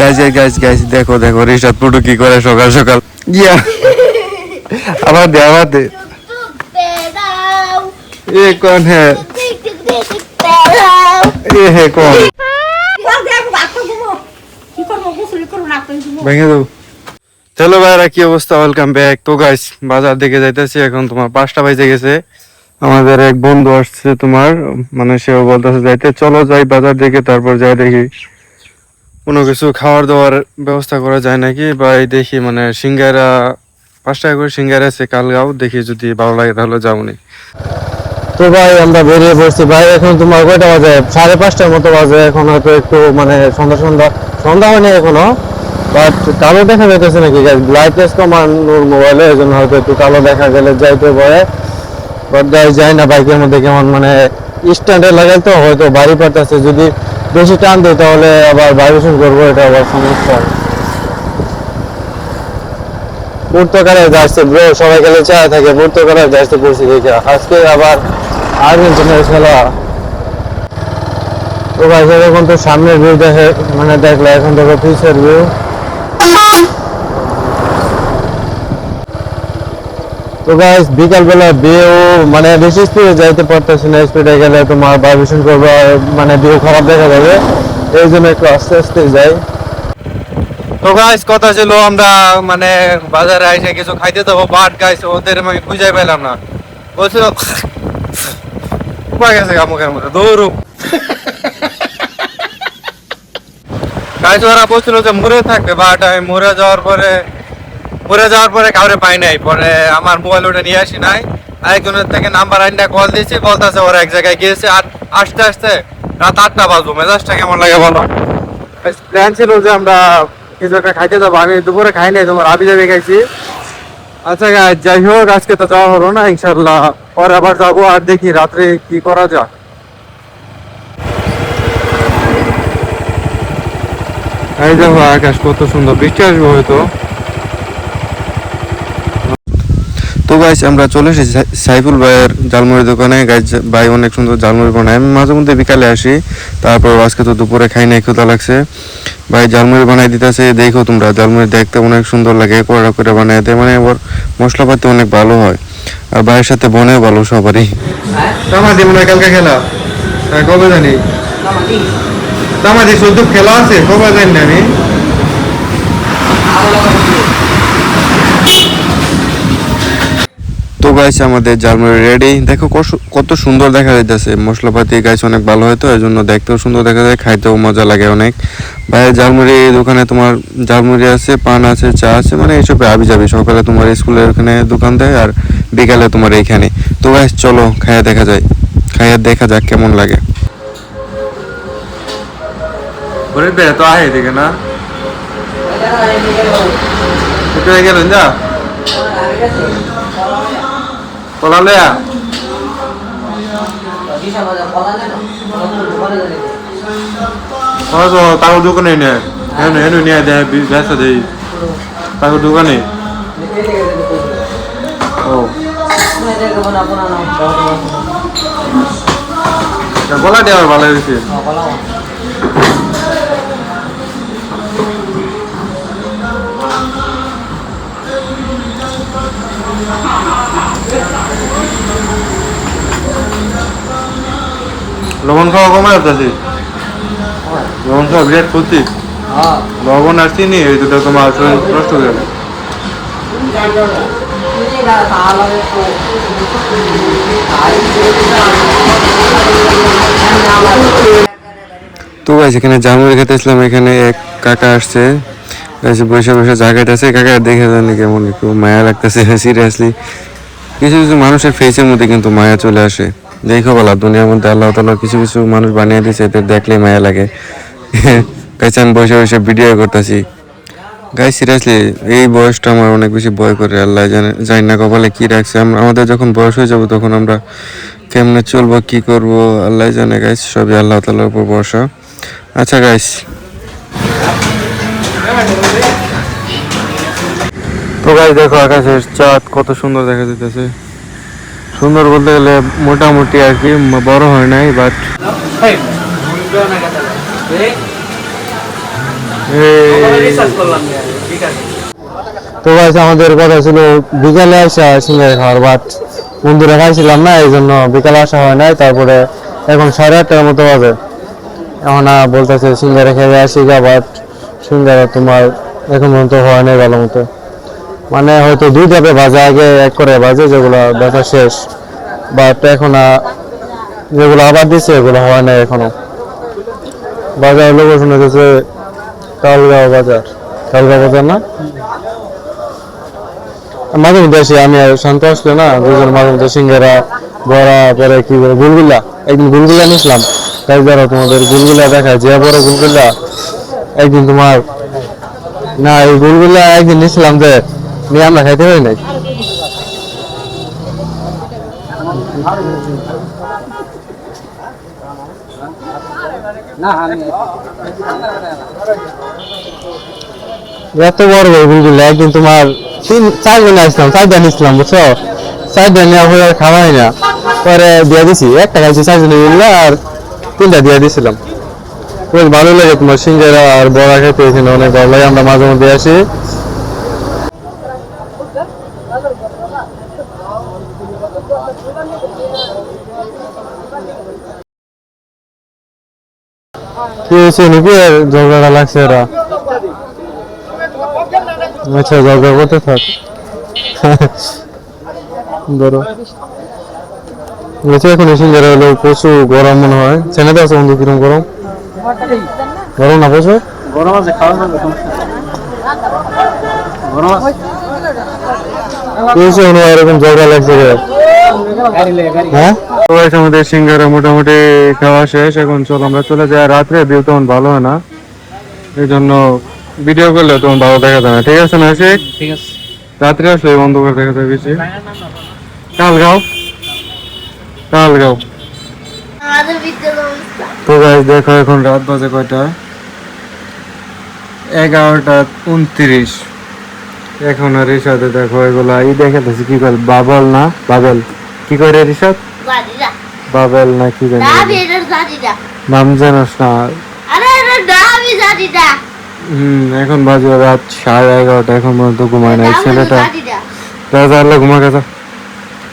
Guys guys guys দেখো দেখো রিশাদ পুটু কি করে সকাল সকাল ইয়া আবার দে ये कौन है ये है कौन ভেঙে দাও চলো ভাইরা কি অবস্থা ওয়েলকাম ব্যাক তো গাইস বাজার দিকে যাইতেছি এখন তোমার 5টা বাজে গেছে আমাদের এক বন্ধু আসছে তোমার মানে সেও বলতেছে যাইতে চলো যাই বাজার দিকে তারপর যাই দেখি কোনো কিছু খাওয়ার দাওয়ার ব্যবস্থা করা যায় নাকি বা এই দেখি মানে সিঙ্গারা 5 টাকা করে সিঙ্গারা আছে কালগাঁও দেখি যদি ভালো লাগে তাহলে যাবনি তো ভাই আমরা বেরিয়ে পড়ছি ভাই এখন তোমার কয়টা বাজে 5:30টার মতো বাজে এখন হয়তো একটু মানে সন্ধ্যা হয়নি এখনো বাট কালো দেখা যাইতেছে নাকি ব্রাইটনেস কমানোর মোবাইলে এই জন্য হয়তো একটু কালো দেখা গেলে যাইতে পারে বাট যাই না বাইকের মধ্যে কেমন মানে স্ট্যান্ডে লাগাই তো হয়তো বাড়ি পাঠাচ্ছে যদি বেশি টান দেয় তাহলে আবার ভাইব্রেশন করবো এটা আবার সমস্যা পর্তুগালে যাচ্ছে ব্রো সবাই গেলে চায় থাকে পর্তুগালে যাচ্ছে পড়ছি দেখে আজকে আবার আর্জেন্টিনার খেলা তো ভাই এখন তো সামনের ভিউ দেখে মানে দেখলে এখন দেখো পিছের ভিউ তো গাইস বিকালবেলা ভিউ মানে বেশি স্পিডে যাইতে পারতেছি না স্পিডে গেলে তোমার ভাইব্রেশন করবে আর মানে ভিউ খারাপ দেখা যাবে এই জন্য একটু আস্তে আস্তে যাই তো গাইস কথা ছিল আমরা মানে বাজারে এসে কিছু খাইতে যাবো বাট গাইস ওদের আমি খুঁজে পেলাম না বলছিল কই গেছে মুখের মধ্যে দৌড়ু গাইস ওরা বলছিল যে মুড়ে থাকবে বাট আমি মুড়ে যাওয়ার পরে কাউরে পাই নাই পরে আমার মোবাইল ওটা নিয়ে আসি নাই আরেকজনের থেকে নাম্বার আইনটা কল দিয়েছি বলতেছে ওরা এক জায়গায় গিয়েছে আর আস্তে আস্তে রাত 8টা বাজবো মেজাজটা কেমন লাগে বলো প্ল্যান ছিল যে আমরা কিছু একটা খাইতে যাবো আমি দুপুরে খাই নাই তোমার আবি যাবি খাইছি আচ্ছা যাই হোক আজকে তো যাওয়া হলো না ইনশাল্লাহ পরে আবার যাবো আর দেখি রাত্রে কি করা যায় এই দেখো আকাশ কত সুন্দর বৃষ্টি আসবে হয়তো তো গাইস আমরা চলে এসেছি সাইফুল ভাইয়ের জালমুড়ির দোকানে গাইস ভাই অনেক সুন্দর জালমুড়ি বানায় আমি মাঝে মধ্যে বিকালে আসি তারপর আজকে তো দুপুরে খাই নাই ক্ষুধা লাগছে ভাই জালমুড়ি বানাই দিতেছে দেখো তোমরা জালমুড়ি দেখতে অনেক সুন্দর লাগে কড়া করে বানায় দেয় মানে ওর মশলাপাতি অনেক ভালো হয় আর ভাইয়ের সাথে বনেও ভালো সবারই তামাদি মনে হয় কালকে খেলা কবে জানি তামাদি শুদ্ধ খেলা আছে কবে জানি না আমি তো গাইস আমাদের জালমুড়ি রেডি দেখো কত সুন্দর দেখা যাইতেছে মশলাপাতি গাইস অনেক ভালো হয় তো এই জন্য দেখতেও সুন্দর দেখা যায় খাইতেও মজা লাগে অনেক ভাইয়ের জালমুড়ি দোকানে তোমার জালমুড়ি আছে পান আছে চা আছে মানে এইসব আবি যাবি সকালে তোমার স্কুলের ওখানে দোকান দেয় আর বিকালে তোমার এইখানে তো গাইস চলো খাইয়া দেখা যাক কেমন লাগে ঘুরে বেড়ে তো আহে এদিকে না কোথায় গেলেন যা পলালে তার দোকানে নে হেন নিয়ে দেয় ব্যবসা দেই তার দোকানে ও বলা দেওয়ার ভালো হয়েছে লবণ খাওয়া কমে যাচ্ছে লবণ খাওয়া বিরাট ক্ষতি লবণ আর চিনি এই দুটো তোমার শরীর নষ্ট হয়ে যাবে তো গাইস এখানে জামুড়ি খেতে আসলাম এখানে এক কাকা আসছে বসে বসে জায়গাটা আছে কাকা দেখে জানি কেমন একটু মায়া লাগতেছে সিরিয়াসলি কিছু কিছু মানুষের ফেসের মধ্যে কিন্তু মায়া চলে আসে দেখো বলা দুনিয়ার মধ্যে আল্লাহ তাআলা কিছু কিছু মানুষ বানিয়ে দিয়েছে এদের দেখলে মায়া লাগে গাইস আমি বসে বসে ভিডিও করতেছি গাইস সিরিয়াসলি এই বয়সটা আমার অনেক বেশি ভয় করে আল্লাহ জানি না কপালে কি রাখছে আমাদের যখন বয়স হয়ে যাবো তখন আমরা কেমনে চলবো কি করব আল্লাহ জানে গাইস সবই আল্লাহ তাআলার উপর ভরসা আচ্ছা গাইস তো গাইস দেখো আকাশের চাঁদ কত সুন্দর দেখা যাইতেছে সুন্দর বলতে গেলে মোটামুটি আর কি বড় হয় নাই বাট তো গাইস আমাদের কথা ছিল বিকালে আসা সিঙ্গারা খাওয়ার, বাট বন্ধুরা খাইছিলাম না, এই জন্য বিকালে আসা হয় নাই। তারপরে এখন 8:30টার মতো বাজে, এখন বলতেছে সিঙ্গারা খেয়ে আসি গা, বাট সিঙ্গারা তোমার এখন পর্যন্ত হয় নাই ভালো মতো। মানে হয়তো 2 ধাপে ভাজা, আগে 1 করে ভাজে যেগুলো বেচা শেষ, বাট এখন যেগুলো আবার দিচ্ছে এগুলো হয় নাই এখনো। বাজার লোকেশন হচ্ছে তালগাঁও বাজার, তালগাঁও বাজার না, মাঝে মধ্যে আসি আমি আর শান্ত আসলে না, দুজন মাঝে মধ্যে সিঙ্গারা বড়া, পরে কি বলে গুলগুলা, একদিন গুলগুলা নিয়েছিলাম। তাই ধরো তোমাদের গুলগুলা দেখায় যে বড় গুলগুলা, একদিন তোমার না এই গুলগুলা একদিন নিয়েছিলাম যে নিয়ে আমরা খাইতে পারি নাই। এত বড় বড় গুলগুলা একদিন তোমার 4 জন আসলাম, 4টা নিয়েছিলাম বুঝছো, 4টা নেওয়া হয়ে আর খাওয়াই না, পরে দিয়ে দিছি, একটা খাইছি 4 জনে মিললে, আর 3টা দিয়ে দিয়েছিলাম। বেশ ভালো লাগে তোমার সিঙ্গারা আর বড়া খেতে, এখানে অনেক ভালো লাগে, আমরা মাঝে মধ্যে আসি। কি হয়েছে নাকি ঝগড়া লাগছে এরা? আচ্ছা ঝগড়া করতে থাক ধরো এখন সিঙ্গারা হলো প্রচুর গরম মনে হয়, ছেলেটা আছে বন্ধু, কিরকম গরম? গরম না প্রচুর গরম আছে, খাওয়া যাবে, গরম আছে। এরকম ঝগড়া লাগছে রে? হ্যাঁ তো guys, আমাদের সিঙ্গারা মোটামুটি খাওয়া শেষ, এখন চল আমরা চলে যাই। রাত্রে ভিউ তখন ভালো হয় না, এই জন্য ভিডিও করলে তখন ভালো দেখা যায় না, ঠিক আছে না? সে ঠিক আছে, রাত্রে আসলে বন্ধ করে দেখা যায় বেশি। তালগাঁও, তালগাঁও। তো গাইস দেখো এখন রাত বাজে কয়টা, 11:29। এখন আর রিসাদে দেখো এগুলা দেখাতেছি কি করে, বাবল না বাবেল, কি করে রিসাদ, বাবেল না কি জানি নাম জানোস না? এখন বাজে রাত 11:30, এখন পর্যন্ত ঘুমায় নাই ছেলেটা। ঘুমা গেছে।